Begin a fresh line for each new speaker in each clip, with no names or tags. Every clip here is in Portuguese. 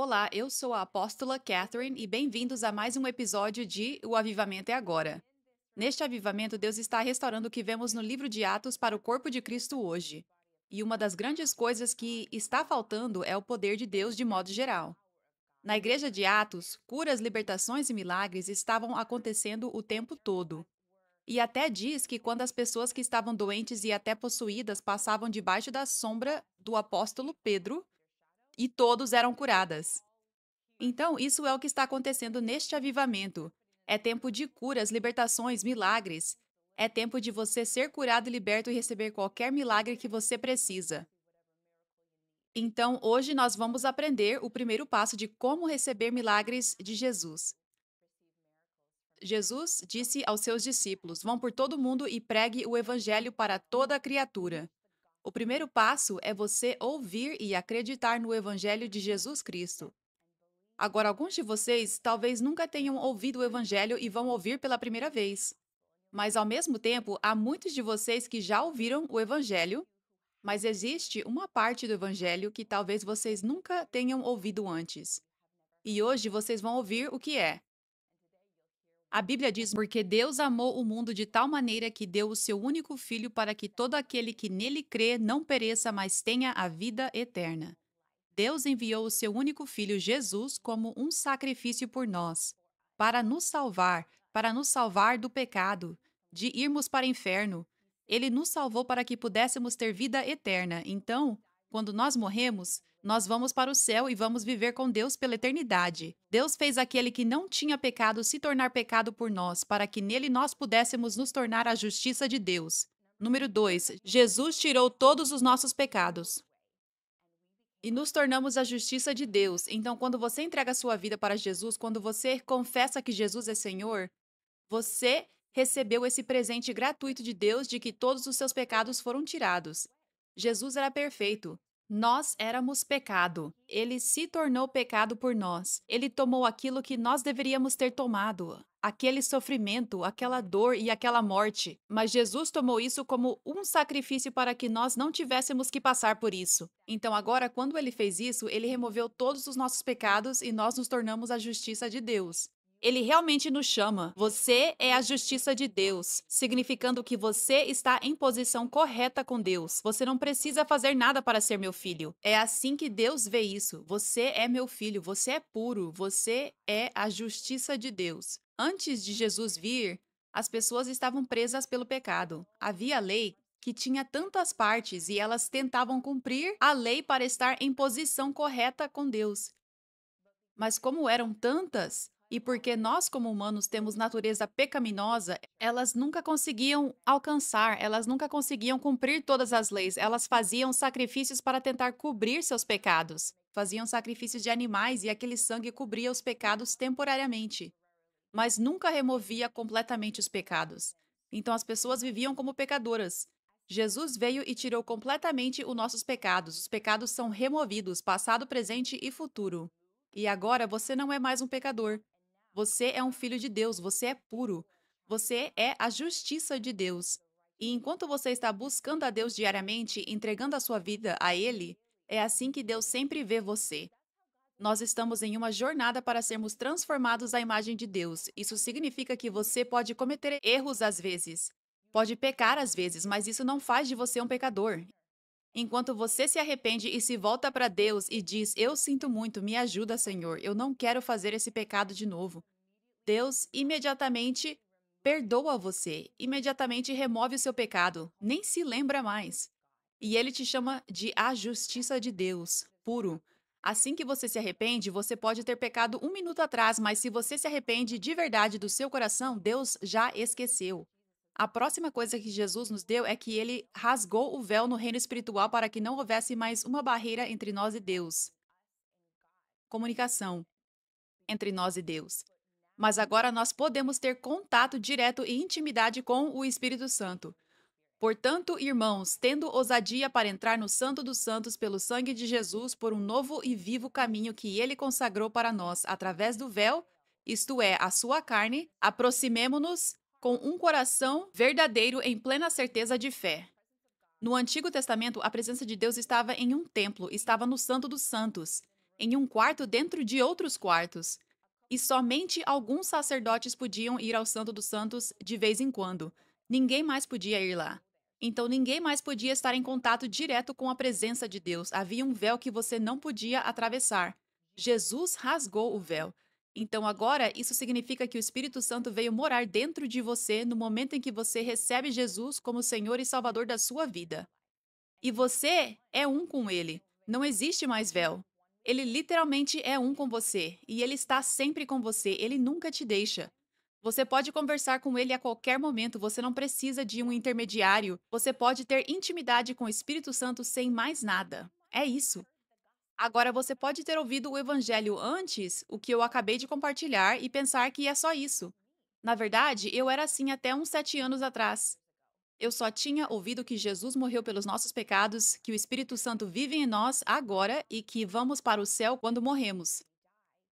Olá, eu sou a apóstola Catherine e bem-vindos a mais um episódio de O Avivamento é Agora. Neste avivamento, Deus está restaurando o que vemos no livro de Atos para o corpo de Cristo hoje. E uma das grandes coisas que está faltando é o poder de Deus de modo geral. Na igreja de Atos, curas, libertações e milagres estavam acontecendo o tempo todo. E até diz que quando as pessoas que estavam doentes e até possuídas passavam debaixo da sombra do apóstolo Pedro, e todos eram curadas. Então, isso é o que está acontecendo neste avivamento. É tempo de curas, libertações, milagres. É tempo de você ser curado e liberto e receber qualquer milagre que você precisa. Então, hoje nós vamos aprender o primeiro passo de como receber milagres de Jesus. Jesus disse aos seus discípulos: Vão por todo mundo e pregue o evangelho para toda a criatura. O primeiro passo é você ouvir e acreditar no evangelho de Jesus Cristo. Agora, alguns de vocês talvez nunca tenham ouvido o Evangelho e vão ouvir pela primeira vez. Mas, ao mesmo tempo, há muitos de vocês que já ouviram o Evangelho, mas existe uma parte do Evangelho que talvez vocês nunca tenham ouvido antes. E hoje vocês vão ouvir o que é. A Bíblia diz: Porque Deus amou o mundo de tal maneira que deu o seu único filho para que todo aquele que nele crê não pereça, mas tenha a vida eterna. Deus enviou o seu único filho Jesus como um sacrifício por nós, para nos salvar do pecado, de irmos para o inferno. Ele nos salvou para que pudéssemos ter vida eterna. Então, quando nós morremos, nós vamos para o céu e vamos viver com Deus pela eternidade. Deus fez aquele que não tinha pecado se tornar pecado por nós, para que nele nós pudéssemos nos tornar a justiça de Deus. Número 2. Jesus tirou todos os nossos pecados e nos tornamos a justiça de Deus. Então, quando você entrega a sua vida para Jesus, quando você confessa que Jesus é Senhor, você recebeu esse presente gratuito de Deus de que todos os seus pecados foram tirados. Jesus era perfeito. Nós éramos pecado. Ele se tornou pecado por nós. Ele tomou aquilo que nós deveríamos ter tomado, aquele sofrimento, aquela dor e aquela morte. Mas Jesus tomou isso como um sacrifício para que nós não tivéssemos que passar por isso. Então, agora, quando ele fez isso, ele removeu todos os nossos pecados e nós nos tornamos a justiça de Deus. Ele realmente nos chama. Você é a justiça de Deus, significando que você está em posição correta com Deus. Você não precisa fazer nada para ser meu filho. É assim que Deus vê isso. Você é meu filho, você é puro, você é a justiça de Deus. Antes de Jesus vir, as pessoas estavam presas pelo pecado. Havia lei que tinha tantas partes e elas tentavam cumprir a lei para estar em posição correta com Deus. Mas como eram tantas, e porque nós, como humanos, temos natureza pecaminosa, elas nunca conseguiam alcançar, elas nunca conseguiam cumprir todas as leis. Elas faziam sacrifícios para tentar cobrir seus pecados. Faziam sacrifícios de animais e aquele sangue cobria os pecados temporariamente, mas nunca removia completamente os pecados. Então as pessoas viviam como pecadoras. Jesus veio e tirou completamente os nossos pecados. Os pecados são removidos, passado, presente e futuro. E agora você não é mais um pecador. Você é um filho de Deus, você é puro. Você é a justiça de Deus. E enquanto você está buscando a Deus diariamente, entregando a sua vida a Ele, é assim que Deus sempre vê você. Nós estamos em uma jornada para sermos transformados à imagem de Deus. Isso significa que você pode cometer erros às vezes, pode pecar às vezes, mas isso não faz de você um pecador. Enquanto você se arrepende e se volta para Deus e diz: Eu sinto muito, me ajuda, Senhor, eu não quero fazer esse pecado de novo. Deus imediatamente perdoa você, imediatamente remove o seu pecado, nem se lembra mais. E ele te chama de a justiça de Deus, puro. Assim que você se arrepende, você pode ter pecado um minuto atrás, mas se você se arrepende de verdade do seu coração, Deus já esqueceu. A próxima coisa que Jesus nos deu é que ele rasgou o véu no reino espiritual para que não houvesse mais uma barreira entre nós e Deus. Comunicação entre nós e Deus. Mas agora nós podemos ter contato direto e intimidade com o Espírito Santo. Portanto, irmãos, tendo ousadia para entrar no Santo dos Santos pelo sangue de Jesus, por um novo e vivo caminho que ele consagrou para nós através do véu, isto é, a sua carne, aproximemo-nos com um coração verdadeiro em plena certeza de fé. No Antigo Testamento, a presença de Deus estava em um templo, estava no Santo dos Santos. em um quarto dentro de outros quartos. E somente alguns sacerdotes podiam ir ao Santo dos Santos de vez em quando. Ninguém mais podia ir lá. Então ninguém mais podia estar em contato direto com a presença de Deus. Havia um véu que você não podia atravessar. Jesus rasgou o véu. Então agora isso significa que o Espírito Santo veio morar dentro de você no momento em que você recebe Jesus como Senhor e Salvador da sua vida. E você é um com ele. Não existe mais véu. Ele literalmente é um com você e ele está sempre com você. Ele nunca te deixa. Você pode conversar com ele a qualquer momento, você não precisa de um intermediário. Você pode ter intimidade com o Espírito Santo sem mais nada. É isso. Agora, você pode ter ouvido o evangelho antes, o que eu acabei de compartilhar, e pensar que é só isso. Na verdade, eu era assim até uns 7 anos atrás. Eu só tinha ouvido que Jesus morreu pelos nossos pecados, que o Espírito Santo vive em nós agora e que vamos para o céu quando morremos.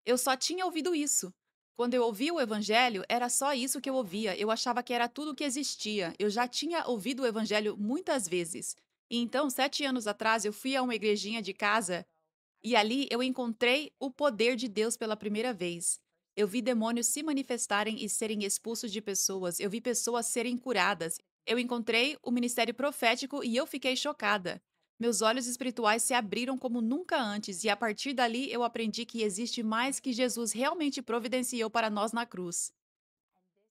Eu só tinha ouvido isso. Quando eu ouvi o Evangelho, era só isso que eu ouvia. Eu achava que era tudo o que existia. Eu já tinha ouvido o Evangelho muitas vezes. E então, 7 anos atrás, eu fui a uma igrejinha de casa e ali eu encontrei o poder de Deus pela primeira vez. Eu vi demônios se manifestarem e serem expulsos de pessoas. Eu vi pessoas serem curadas. Eu encontrei o ministério profético e eu fiquei chocada. Meus olhos espirituais se abriram como nunca antes, e a partir dali eu aprendi que existe mais que Jesus realmente providenciou para nós na cruz.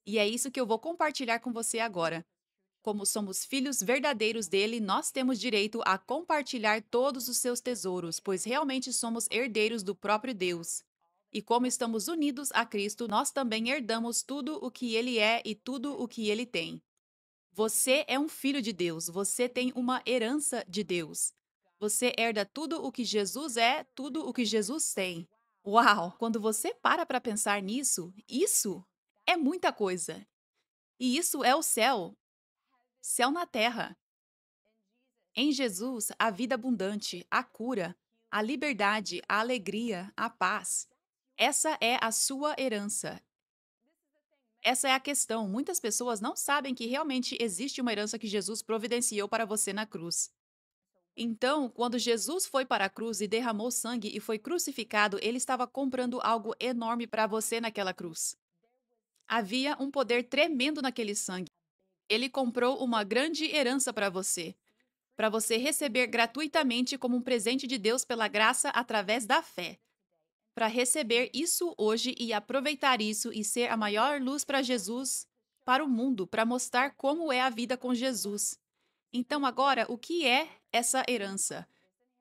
E é isso que eu vou compartilhar com você agora. Como somos filhos verdadeiros dele, nós temos direito a compartilhar todos os seus tesouros, pois realmente somos herdeiros do próprio Deus. E como estamos unidos a Cristo, nós também herdamos tudo o que ele é e tudo o que ele tem. Você é um filho de Deus, você tem uma herança de Deus. Você herda tudo o que Jesus é, tudo o que Jesus tem. Uau! Quando você para pensar nisso, isso é muita coisa. E isso é o céu, céu na terra. Em Jesus, a vida abundante, a cura, a liberdade, a alegria, a paz. Essa é a sua herança. Essa é a questão. Muitas pessoas não sabem que realmente existe uma herança que Jesus providenciou para você na cruz. Então, quando Jesus foi para a cruz e derramou sangue e foi crucificado, ele estava comprando algo enorme para você naquela cruz. Havia um poder tremendo naquele sangue. Ele comprou uma grande herança para você receber gratuitamente como um presente de Deus pela graça através da fé. Para receber isso hoje e aproveitar isso e ser a maior luz para Jesus, para o mundo, para mostrar como é a vida com Jesus. Então, agora, o que é essa herança?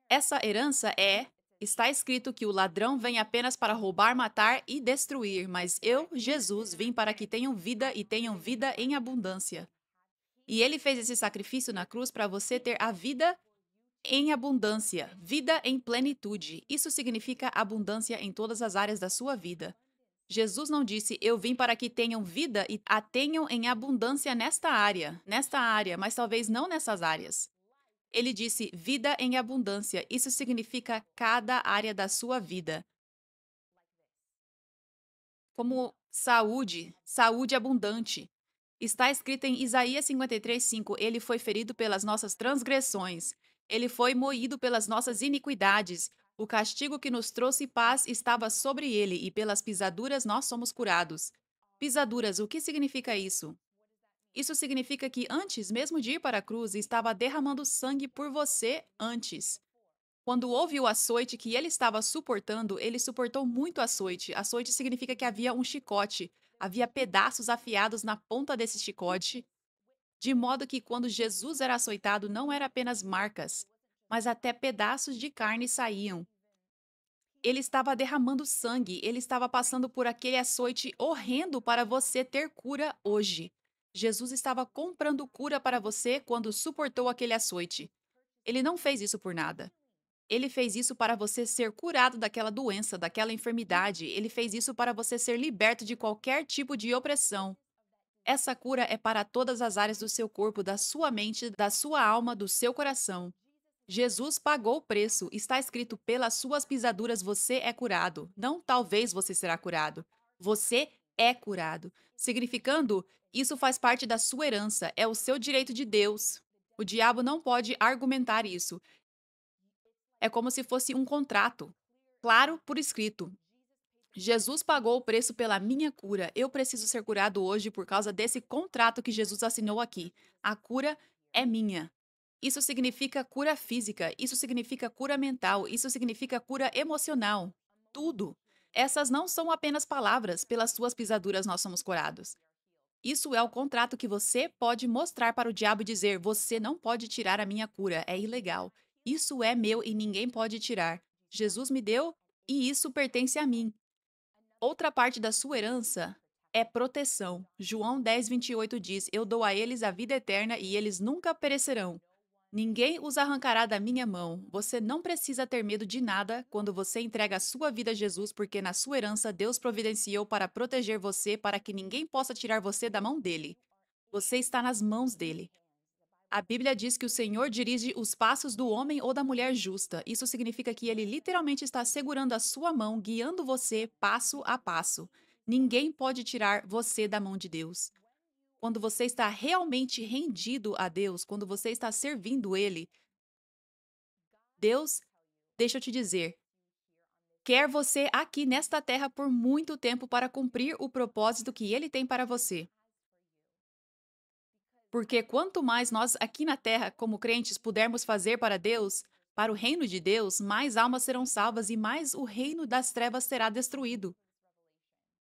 Essa herança é. Está escrito que o ladrão vem apenas para roubar, matar e destruir, mas eu, Jesus, vim para que tenham vida e tenham vida em abundância. E ele fez esse sacrifício na cruz para você ter a vida em abundância, vida em plenitude. Isso significa abundância em todas as áreas da sua vida. Jesus não disse, eu vim para que tenham vida e a tenham em abundância nesta área, mas talvez não nessas áreas. Ele disse vida em abundância. Isso significa cada área da sua vida. Como saúde, saúde abundante. Está escrito em Isaías 53:5, ele foi ferido pelas nossas transgressões, ele foi moído pelas nossas iniquidades. O castigo que nos trouxe paz estava sobre ele, e pelas pisaduras nós somos curados. Pisaduras, o que significa isso? Isso significa que antes mesmo de ir para a cruz, estava derramando sangue por você antes. Quando houve o açoite que ele estava suportando, ele suportou muito açoite. Açoite significa que havia um chicote, havia pedaços afiados na ponta desse chicote, de modo que quando Jesus era açoitado, não era apenas marcas, mas até pedaços de carne saíam. Ele estava derramando sangue, ele estava passando por aquele açoite horrendo para você ter cura hoje. Jesus estava comprando cura para você quando suportou aquele açoite. Ele não fez isso por nada. Ele fez isso para você ser curado daquela doença, daquela enfermidade. Ele fez isso para você ser liberto de qualquer tipo de opressão. Essa cura é para todas as áreas do seu corpo, da sua mente, da sua alma, do seu coração. Jesus pagou o preço. Está escrito: pelas suas pisaduras você é curado. Não talvez você será curado. Você é curado. Significando, isso faz parte da sua herança, é o seu direito de Deus. O diabo não pode argumentar isso. É como se fosse um contrato. Claro, por escrito. Jesus pagou o preço pela minha cura. Eu preciso ser curado hoje por causa desse contrato que Jesus assinou aqui. A cura é minha. Isso significa cura física, isso significa cura mental, isso significa cura emocional. Tudo. Essas não são apenas palavras, pelas suas pisaduras nós somos curados. Isso é o contrato que você pode mostrar para o diabo e dizer: você não pode tirar a minha cura, é ilegal. Isso é meu e ninguém pode tirar. Jesus me deu e isso pertence a mim. Outra parte da sua herança é proteção. João 10:28 diz: Eu dou a eles a vida eterna e eles nunca perecerão. Ninguém os arrancará da minha mão. Você não precisa ter medo de nada quando você entrega a sua vida a Jesus, porque na sua herança Deus providenciou para proteger você, para que ninguém possa tirar você da mão dele. Você está nas mãos dele. A Bíblia diz que o Senhor dirige os passos do homem ou da mulher justa. Isso significa que ele literalmente está segurando a sua mão, guiando você passo a passo. Ninguém pode tirar você da mão de Deus. Quando você está realmente rendido a Deus, quando você está servindo Ele, Deus, deixa eu te dizer, quer você aqui nesta terra por muito tempo para cumprir o propósito que Ele tem para você. Porque quanto mais nós aqui na terra, como crentes, pudermos fazer para Deus, para o reino de Deus, mais almas serão salvas e mais o reino das trevas será destruído.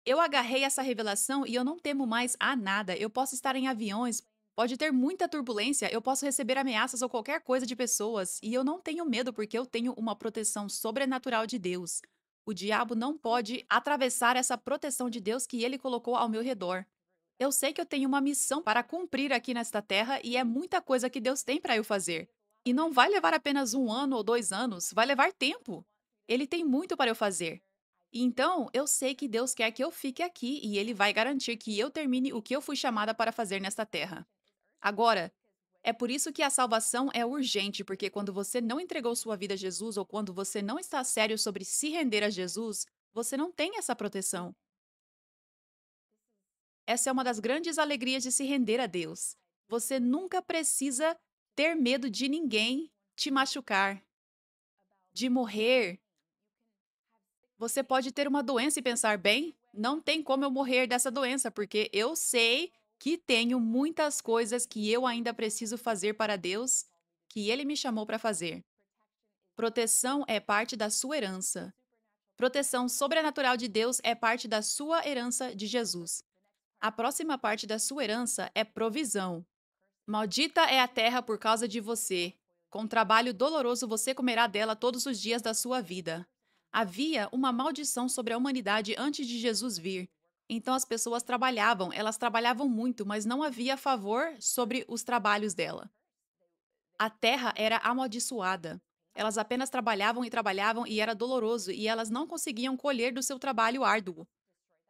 Eu agarrei essa revelação e eu não temo mais a nada. Eu posso estar em aviões, pode ter muita turbulência, eu posso receber ameaças ou qualquer coisa de pessoas, e eu não tenho medo porque eu tenho uma proteção sobrenatural de Deus. O diabo não pode atravessar essa proteção de Deus que ele colocou ao meu redor. Eu sei que eu tenho uma missão para cumprir aqui nesta terra e é muita coisa que Deus tem para eu fazer. E não vai levar apenas 1 ano ou 2 anos, vai levar tempo. Ele tem muito para eu fazer. Então, eu sei que Deus quer que eu fique aqui e Ele vai garantir que eu termine o que eu fui chamada para fazer nesta terra. Agora, é por isso que a salvação é urgente, porque quando você não entregou sua vida a Jesus ou quando você não está sério sobre se render a Jesus, você não tem essa proteção. Essa é uma das grandes alegrias de se render a Deus. Você nunca precisa ter medo de ninguém te machucar, de morrer. Você pode ter uma doença e pensar, bem, não tem como eu morrer dessa doença, porque eu sei que tenho muitas coisas que eu ainda preciso fazer para Deus, que Ele me chamou para fazer. Proteção é parte da sua herança. Proteção sobrenatural de Deus é parte da sua herança de Jesus. A próxima parte da sua herança é provisão. Maldita é a terra por causa de você. Com trabalho doloroso você comerá dela todos os dias da sua vida. Havia uma maldição sobre a humanidade antes de Jesus vir. Então as pessoas trabalhavam, elas trabalhavam muito, mas não havia favor sobre os trabalhos dela. A terra era amaldiçoada. Elas apenas trabalhavam e era doloroso, e elas não conseguiam colher do seu trabalho árduo.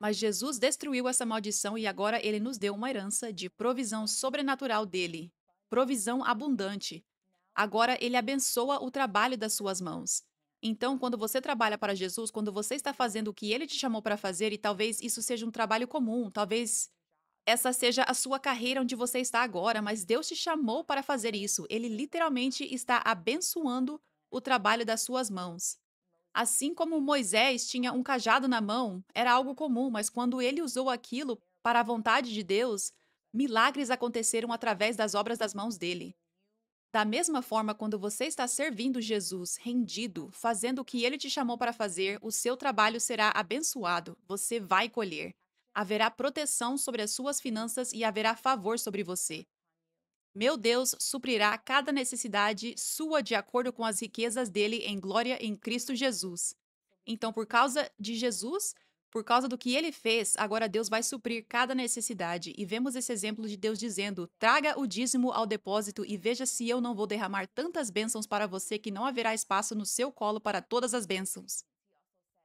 Mas Jesus destruiu essa maldição e agora ele nos deu uma herança de provisão sobrenatural dele, provisão abundante. Agora ele abençoa o trabalho das suas mãos. Então, quando você trabalha para Jesus, quando você está fazendo o que ele te chamou para fazer, e talvez isso seja um trabalho comum, talvez essa seja a sua carreira onde você está agora, mas Deus te chamou para fazer isso. Ele literalmente está abençoando o trabalho das suas mãos. Assim como Moisés tinha um cajado na mão, era algo comum, mas quando ele usou aquilo para a vontade de Deus, milagres aconteceram através das obras das mãos dele. Da mesma forma, quando você está servindo Jesus, rendido, fazendo o que ele te chamou para fazer, o seu trabalho será abençoado, você vai colher. Haverá proteção sobre as suas finanças e haverá favor sobre você. Meu Deus suprirá cada necessidade sua de acordo com as riquezas dele em glória em Cristo Jesus. Então, por causa de Jesus, por causa do que ele fez, agora Deus vai suprir cada necessidade. E vemos esse exemplo de Deus dizendo: traga o dízimo ao depósito e veja se eu não vou derramar tantas bênçãos para você que não haverá espaço no seu colo para todas as bênçãos.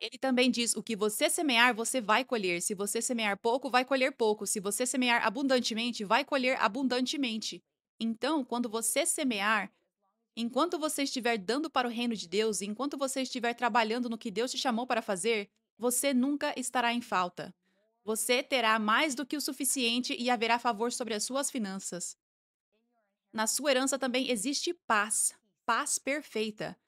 Ele também diz: o que você semear, você vai colher. Se você semear pouco, vai colher pouco. Se você semear abundantemente, vai colher abundantemente. Então, quando você semear, enquanto você estiver dando para o reino de Deus, enquanto você estiver trabalhando no que Deus te chamou para fazer, você nunca estará em falta. Você terá mais do que o suficiente e haverá favor sobre as suas finanças. Na sua herança também existe paz, paz perfeita.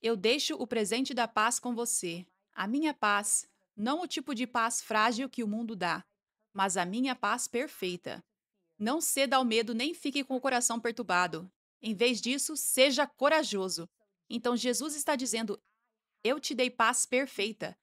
Eu deixo o presente da paz com você. A minha paz, não o tipo de paz frágil que o mundo dá, mas a minha paz perfeita. Não ceda ao medo nem fique com o coração perturbado. Em vez disso, seja corajoso. Então Jesus está dizendo: Eu te dei paz perfeita.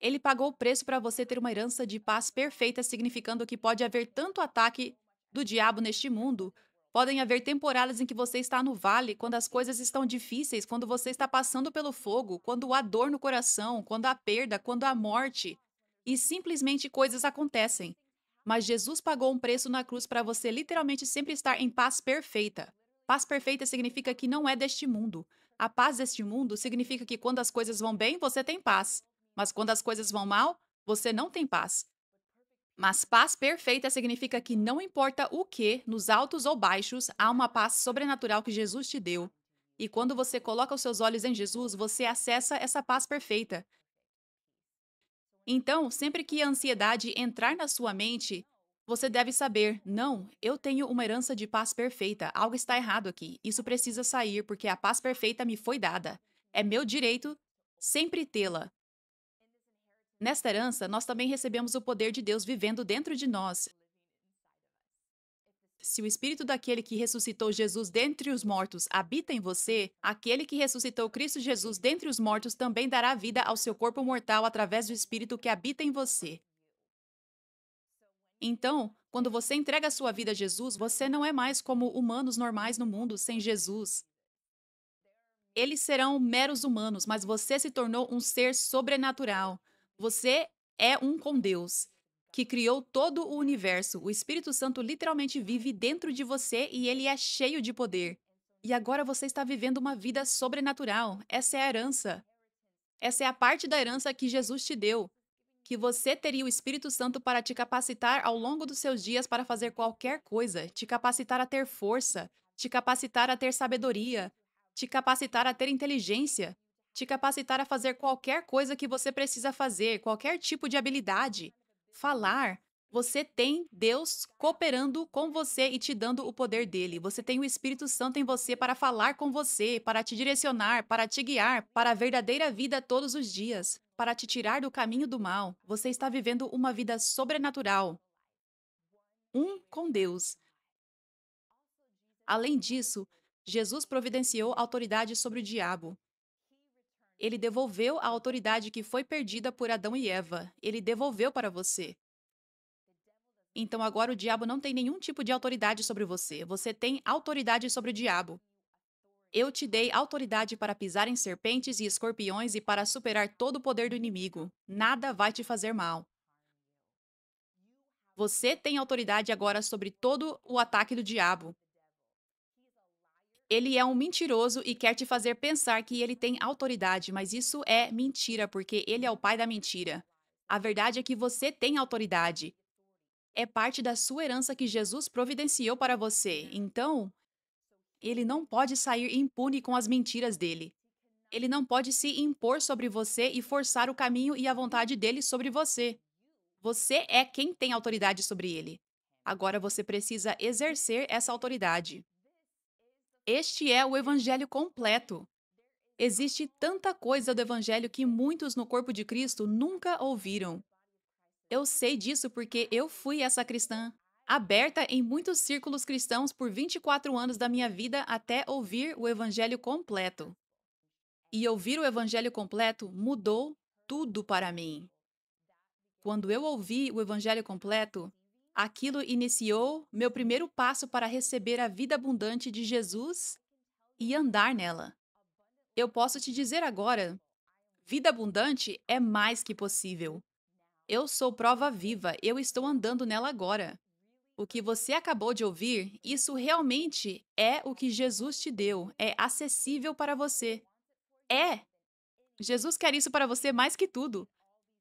Ele pagou o preço para você ter uma herança de paz perfeita, significando que pode haver tanto ataque do diabo neste mundo. Podem haver temporadas em que você está no vale, quando as coisas estão difíceis, quando você está passando pelo fogo, quando há dor no coração, quando há perda, quando há morte. E simplesmente coisas acontecem. Mas Jesus pagou um preço na cruz para você literalmente sempre estar em paz perfeita. Paz perfeita significa que não é deste mundo. A paz deste mundo significa que quando as coisas vão bem, você tem paz. Mas quando as coisas vão mal, você não tem paz. Mas paz perfeita significa que não importa o que, nos altos ou baixos, há uma paz sobrenatural que Jesus te deu. E quando você coloca os seus olhos em Jesus, você acessa essa paz perfeita. Então, sempre que a ansiedade entrar na sua mente, você deve saber: não, eu tenho uma herança de paz perfeita. Algo está errado aqui. Isso precisa sair porque a paz perfeita me foi dada. É meu direito sempre tê-la. Nesta herança, nós também recebemos o poder de Deus vivendo dentro de nós. Se o espírito daquele que ressuscitou Jesus dentre os mortos habita em você, aquele que ressuscitou Cristo Jesus dentre os mortos também dará vida ao seu corpo mortal através do espírito que habita em você. Então, quando você entrega a sua vida a Jesus, você não é mais como humanos normais no mundo sem Jesus. Eles serão meros humanos, mas você se tornou um ser sobrenatural. Você é um com Deus, que criou todo o universo. O Espírito Santo literalmente vive dentro de você e ele é cheio de poder. E agora você está vivendo uma vida sobrenatural. Essa é a herança. Essa é a parte da herança que Jesus te deu. Que você teria o Espírito Santo para te capacitar ao longo dos seus dias para fazer qualquer coisa, te capacitar a ter força, te capacitar a ter sabedoria, te capacitar a ter inteligência, te capacitar a fazer qualquer coisa que você precisa fazer, qualquer tipo de habilidade. Falar. Você tem Deus cooperando com você e te dando o poder dele. Você tem o Espírito Santo em você para falar com você, para te direcionar, para te guiar para a verdadeira vida todos os dias, para te tirar do caminho do mal. Você está vivendo uma vida sobrenatural, um com Deus. Além disso, Jesus providenciou autoridade sobre o diabo. Ele devolveu a autoridade que foi perdida por Adão e Eva. Ele devolveu para você. Então agora o diabo não tem nenhum tipo de autoridade sobre você. Você tem autoridade sobre o diabo. Eu te dei autoridade para pisar em serpentes e escorpiões e para superar todo o poder do inimigo. Nada vai te fazer mal. Você tem autoridade agora sobre todo o ataque do diabo. Ele é um mentiroso e quer te fazer pensar que ele tem autoridade, mas isso é mentira, porque ele é o pai da mentira. A verdade é que você tem autoridade. É parte da sua herança que Jesus providenciou para você. Então, ele não pode sair impune com as mentiras dele. Ele não pode se impor sobre você e forçar o caminho e a vontade dele sobre você. Você é quem tem autoridade sobre ele. Agora você precisa exercer essa autoridade. Este é o evangelho completo. Existe tanta coisa do evangelho que muitos no corpo de Cristo nunca ouviram. Eu sei disso porque eu fui essa cristã, aberta em muitos círculos cristãos por 24 anos da minha vida até ouvir o evangelho completo. E ouvir o evangelho completo mudou tudo para mim. Quando eu ouvi o evangelho completo, aquilo iniciou meu primeiro passo para receber a vida abundante de Jesus e andar nela. Eu posso te dizer agora, vida abundante é mais que possível. Eu sou prova viva, eu estou andando nela agora. O que você acabou de ouvir, isso realmente é o que Jesus te deu, é acessível para você. É! Jesus quer isso para você mais que tudo.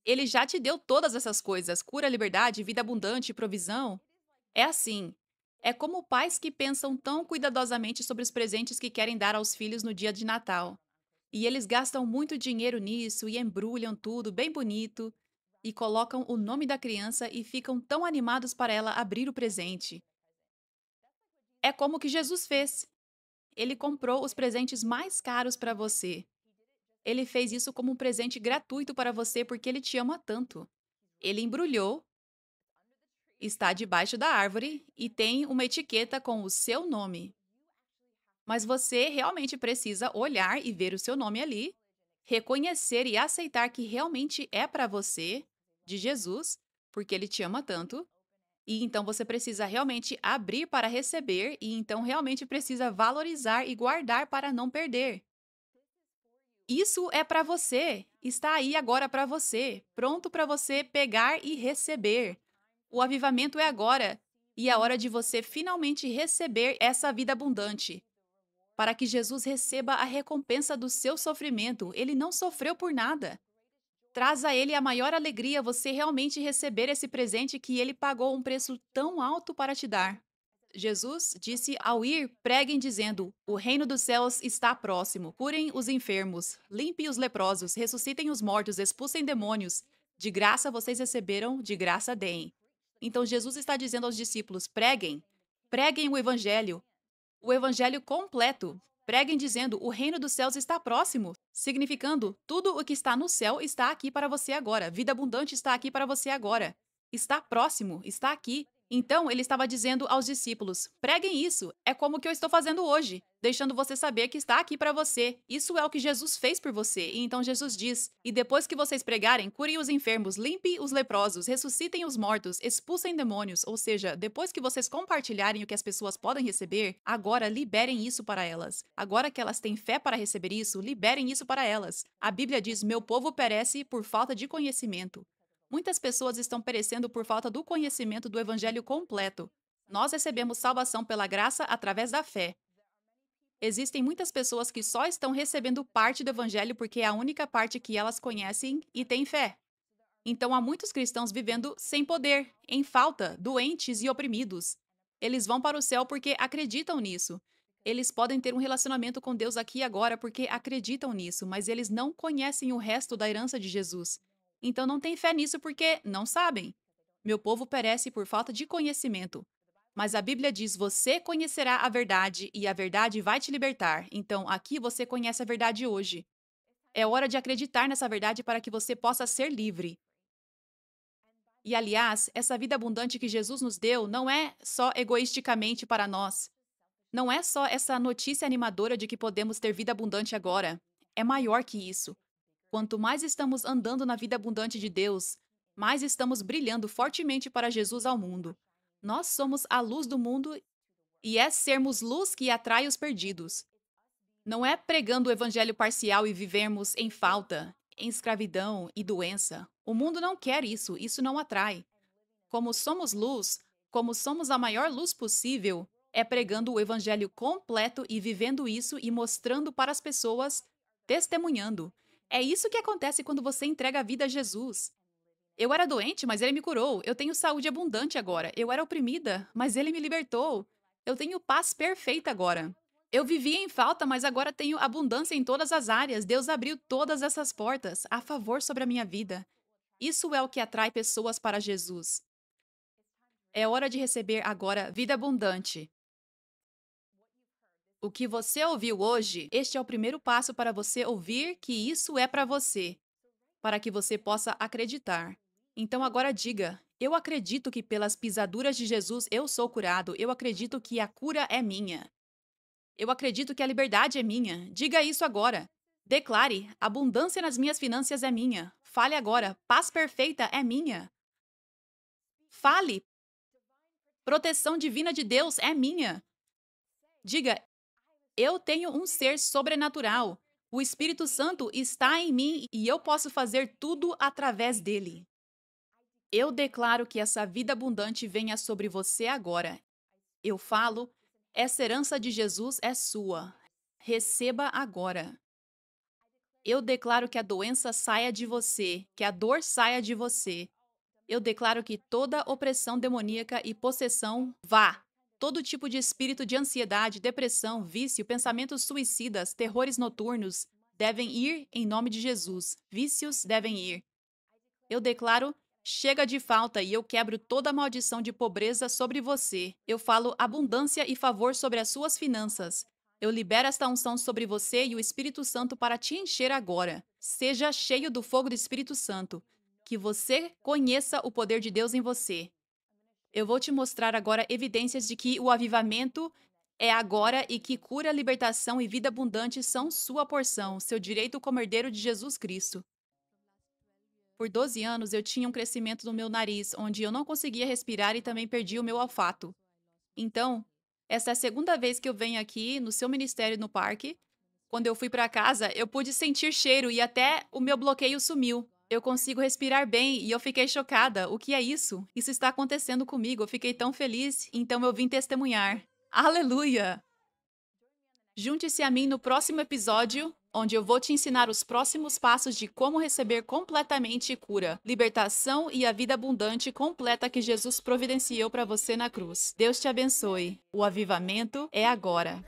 Ele já te deu todas essas coisas: cura, liberdade, vida abundante, provisão. É assim. É como pais que pensam tão cuidadosamente sobre os presentes que querem dar aos filhos no dia de Natal. E eles gastam muito dinheiro nisso e embrulham tudo bem bonito e colocam o nome da criança e ficam tão animados para ela abrir o presente. É como o que Jesus fez. Ele comprou os presentes mais caros para você. Ele fez isso como um presente gratuito para você porque ele te ama tanto. Ele embrulhou, está debaixo da árvore e tem uma etiqueta com o seu nome. Mas você realmente precisa olhar e ver o seu nome ali, reconhecer e aceitar que realmente é para você, de Jesus, porque ele te ama tanto. E então você precisa realmente abrir para receber, e então realmente precisa valorizar e guardar para não perder. Isso é para você, está aí agora para você, pronto para você pegar e receber. O avivamento é agora, e é a hora de você finalmente receber essa vida abundante. Para que Jesus receba a recompensa do seu sofrimento, ele não sofreu por nada. Traz a ele a maior alegria você realmente receber esse presente que ele pagou um preço tão alto para te dar. Jesus disse ao ir, preguem dizendo: O reino dos céus está próximo. Curem os enfermos, limpem os leprosos, ressuscitem os mortos, expulsem demônios. De graça vocês receberam, de graça deem. Então Jesus está dizendo aos discípulos: preguem, preguem o evangelho completo. Preguem dizendo: o reino dos céus está próximo, significando tudo o que está no céu está aqui para você agora. Vida abundante está aqui para você agora. Está próximo, está aqui. Então ele estava dizendo aos discípulos: preguem isso, é como o que eu estou fazendo hoje, deixando você saber que está aqui para você. Isso é o que Jesus fez por você. E então Jesus diz: e depois que vocês pregarem, curem os enfermos, limpem os leprosos, ressuscitem os mortos, expulsem demônios. Ou seja, depois que vocês compartilharem o que as pessoas podem receber, agora liberem isso para elas. Agora que elas têm fé para receber isso, liberem isso para elas. A Bíblia diz: meu povo perece por falta de conhecimento. Muitas pessoas estão perecendo por falta do conhecimento do evangelho completo. Nós recebemos salvação pela graça através da fé. Existem muitas pessoas que só estão recebendo parte do evangelho porque é a única parte que elas conhecem e têm fé. Então há muitos cristãos vivendo sem poder, em falta, doentes e oprimidos. Eles vão para o céu porque acreditam nisso. Eles podem ter um relacionamento com Deus aqui e agora porque acreditam nisso, mas eles não conhecem o resto da herança de Jesus. Então não têm fé nisso porque não sabem. Meu povo perece por falta de conhecimento. Mas a Bíblia diz: você conhecerá a verdade e a verdade vai te libertar. Então aqui você conhece a verdade hoje. É hora de acreditar nessa verdade para que você possa ser livre. E, aliás, essa vida abundante que Jesus nos deu não é só egoisticamente para nós. Não é só essa notícia animadora de que podemos ter vida abundante agora. É maior que isso. Quanto mais estamos andando na vida abundante de Deus, mais estamos brilhando fortemente para Jesus ao mundo. Nós somos a luz do mundo e é sermos luz que atrai os perdidos. Não é pregando o evangelho parcial e vivermos em falta, em escravidão e doença. O mundo não quer isso, isso não atrai. Como somos luz, como somos a maior luz possível, é pregando o evangelho completo e vivendo isso e mostrando para as pessoas, testemunhando. É isso que acontece quando você entrega a vida a Jesus. Eu era doente, mas ele me curou. Eu tenho saúde abundante agora. Eu era oprimida, mas ele me libertou. Eu tenho paz perfeita agora. Eu vivia em falta, mas agora tenho abundância em todas as áreas. Deus abriu todas essas portas a favor sobre a minha vida. Isso é o que atrai pessoas para Jesus. É hora de receber agora vida abundante. O que você ouviu hoje, este é o primeiro passo para você ouvir que isso é para você, para que você possa acreditar. Então agora diga: eu acredito que pelas pisaduras de Jesus eu sou curado. Eu acredito que a cura é minha. Eu acredito que a liberdade é minha. Diga isso agora. Declare: abundância nas minhas finanças é minha. Fale agora: paz perfeita é minha. Fale: proteção divina de Deus é minha. Diga: eu tenho um ser sobrenatural. O Espírito Santo está em mim e eu posso fazer tudo através dele. Eu declaro que essa vida abundante venha sobre você agora. Eu falo: essa herança de Jesus é sua. Receba agora. Eu declaro que a doença saia de você, que a dor saia de você. Eu declaro que toda opressão demoníaca e possessão vá. Todo tipo de espírito de ansiedade, depressão, vício, pensamentos suicidas, terrores noturnos devem ir em nome de Jesus. Vícios devem ir. Eu declaro: chega de falta e eu quebro toda maldição de pobreza sobre você. Eu falo abundância e favor sobre as suas finanças. Eu libero esta unção sobre você e o Espírito Santo para te encher agora. Seja cheio do fogo do Espírito Santo. Que você conheça o poder de Deus em você. Eu vou te mostrar agora evidências de que o avivamento é agora e que cura, libertação e vida abundante são sua porção, seu direito como herdeiro de Jesus Cristo. Por 12 anos, eu tinha um crescimento no meu nariz, onde eu não conseguia respirar e também perdi o meu olfato. Então, essa é a segunda vez que eu venho aqui no seu ministério no parque. Quando eu fui para casa, eu pude sentir cheiro e até o meu bloqueio sumiu. Eu consigo respirar bem e eu fiquei chocada. O que é isso? Isso está acontecendo comigo. Eu fiquei tão feliz, então eu vim testemunhar. Aleluia! Junte-se a mim no próximo episódio, onde eu vou te ensinar os próximos passos de como receber completamente cura, libertação e a vida abundante completa que Jesus providenciou para você na cruz. Deus te abençoe. O avivamento é agora.